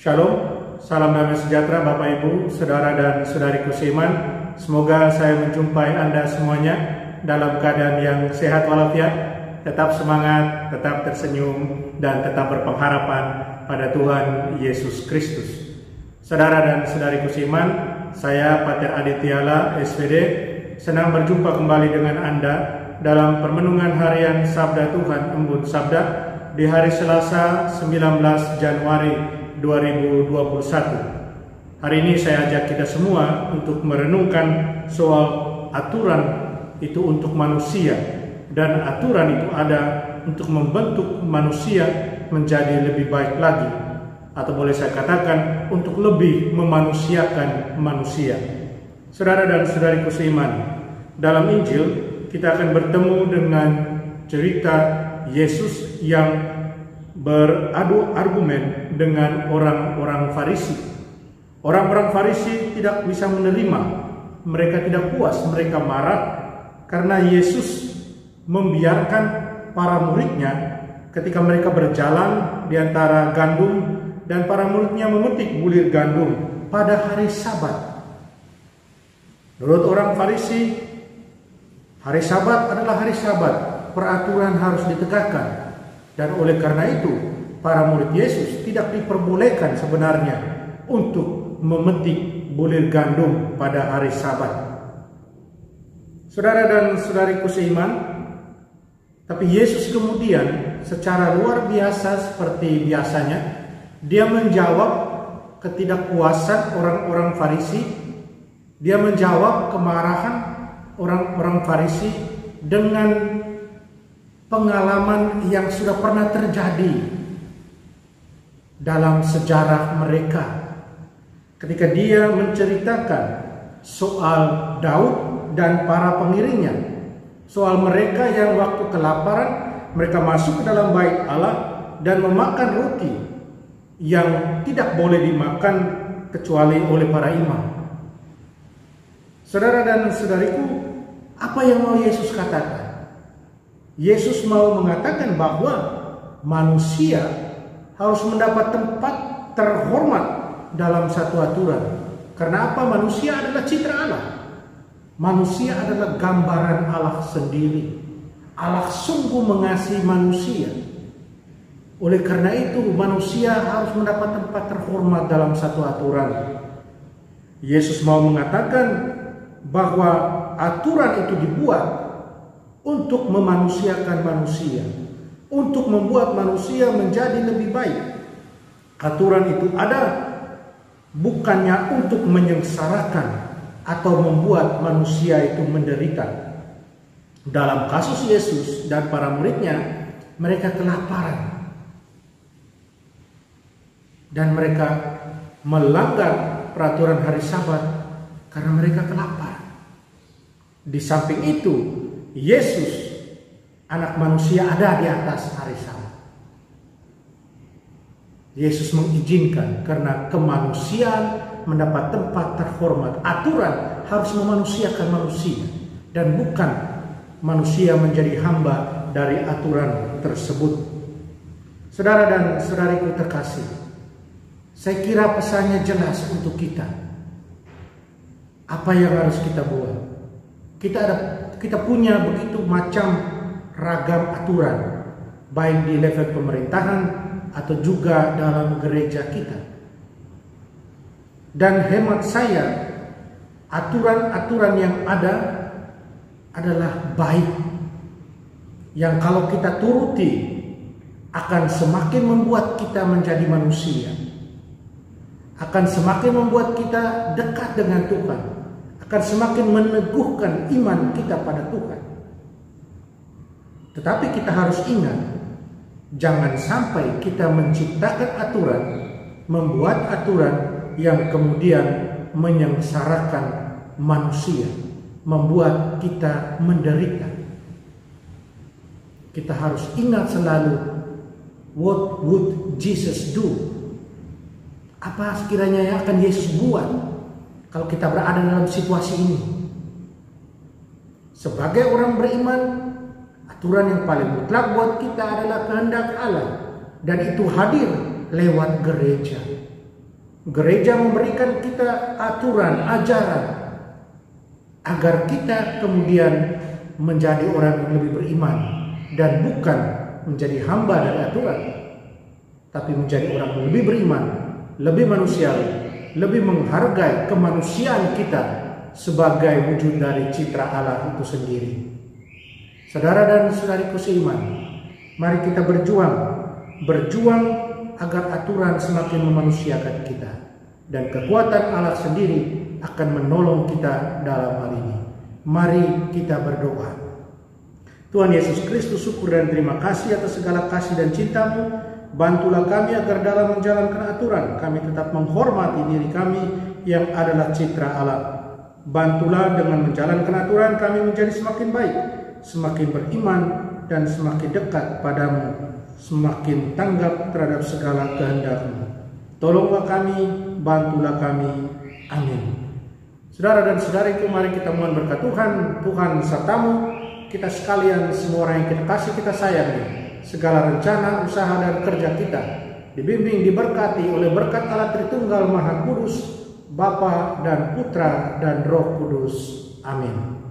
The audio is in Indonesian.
Shalom, salam damai sejahtera Bapak Ibu, Saudara dan Saudariku seiman. Semoga saya menjumpai Anda semuanya dalam keadaan yang sehat walafiat, tetap semangat, tetap tersenyum, dan tetap berpengharapan pada Tuhan Yesus Kristus. Saudara dan Saudariku seiman, saya Pater Aditya SPD, senang berjumpa kembali dengan Anda dalam permenungan harian Sabda Tuhan Embun Sabda di hari Selasa 19 Januari 2021. Hari ini saya ajak kita semua untuk merenungkan soal aturan itu untuk manusia, dan aturan itu ada untuk membentuk manusia menjadi lebih baik lagi, atau boleh saya katakan untuk lebih memanusiakan manusia. Saudara dan saudariku seiman, dalam Injil kita akan bertemu dengan cerita Yesus yang beradu argumen dengan orang-orang Farisi. Orang-orang Farisi tidak bisa menerima, mereka tidak puas, mereka marah karena Yesus membiarkan para muridnya ketika mereka berjalan di antara gandum dan para muridnya memetik bulir gandum pada hari Sabat. Menurut orang Farisi, hari Sabat adalah hari Sabat, peraturan harus ditegakkan. Dan oleh karena itu, para murid Yesus tidak diperbolehkan sebenarnya untuk memetik bulir gandum pada hari Sabat. Saudara dan saudariku seiman, tapi Yesus kemudian secara luar biasa seperti biasanya, dia menjawab ketidakpuasan orang-orang Farisi, dia menjawab kemarahan orang-orang Farisi dengan pengalaman yang sudah pernah terjadi dalam sejarah mereka. Ketika dia menceritakan soal Daud dan para pengiringnya, soal mereka yang waktu kelaparan, mereka masuk ke dalam bait Allah dan memakan roti yang tidak boleh dimakan kecuali oleh para imam. Saudara dan saudariku, apa yang mau Yesus katakan? Yesus mau mengatakan bahwa manusia harus mendapat tempat terhormat dalam satu aturan. Karena apa? Manusia adalah citra Allah. Manusia adalah gambaran Allah sendiri. Allah sungguh mengasihi manusia. Oleh karena itu, manusia harus mendapat tempat terhormat dalam satu aturan. Yesus mau mengatakan bahwa aturan itu dibuat untuk memanusiakan manusia, untuk membuat manusia menjadi lebih baik. Aturan itu ada bukannya untuk menyengsarakan atau membuat manusia itu menderita. Dalam kasus Yesus dan para muridnya, mereka kelaparan dan mereka melanggar peraturan hari Sabat karena mereka kelaparan. Di samping itu, Yesus, anak manusia, ada di atas hari Sabat. Yesus mengizinkan karena kemanusiaan mendapat tempat terhormat. Aturan harus memanusiakan manusia dan bukan manusia menjadi hamba dari aturan tersebut. Saudara dan saudariku terkasih, saya kira pesannya jelas untuk kita. Apa yang harus kita buat? Kita punya begitu macam ragam aturan, baik di level pemerintahan atau juga dalam gereja kita. Dan hemat saya, aturan-aturan yang ada adalah baik, yang kalau kita turuti akan semakin membuat kita menjadi manusia, akan semakin membuat kita dekat dengan Tuhan, akan semakin meneguhkan iman kita pada Tuhan. Tetapi kita harus ingat, jangan sampai kita menciptakan aturan, membuat aturan yang kemudian menyengsarakan manusia, membuat kita menderita. Kita harus ingat selalu, what would Jesus do? Apa sekiranya yang akan Yesus buat kalau kita berada dalam situasi ini? Sebagai orang beriman, aturan yang paling mutlak buat kita adalah kehendak Allah, dan itu hadir lewat gereja. Gereja memberikan kita aturan, ajaran, agar kita kemudian menjadi orang yang lebih beriman dan bukan menjadi hamba dari aturan, tapi menjadi orang yang lebih beriman, lebih manusiawi, lebih menghargai kemanusiaan kita sebagai wujud dari citra Allah itu sendiri. Saudara dan saudariku seiman, mari kita berjuang agar aturan semakin memanusiakan kita, dan kekuatan Allah sendiri akan menolong kita dalam hal ini. Mari kita berdoa. Tuhan Yesus Kristus, syukur dan terima kasih atas segala kasih dan cinta-Mu. Bantulah kami agar dalam menjalankan aturan kami tetap menghormati diri kami yang adalah citra Allah. Bantulah dengan menjalankan aturan kami menjadi semakin baik, semakin beriman, dan semakin dekat padamu, semakin tanggap terhadap segala kehendak-Mu. Tolonglah kami, bantulah kami. Amin. Saudara dan saudariku, mari kita mohon berkat Tuhan. Tuhan sertamu, kita sekalian, semua orang yang kita kasih, kita sayangi. Segala rencana, usaha, dan kerja kita dibimbing, diberkati oleh berkat Allah Tritunggal Maha Kudus, Bapa dan Putra dan Roh Kudus. Amin.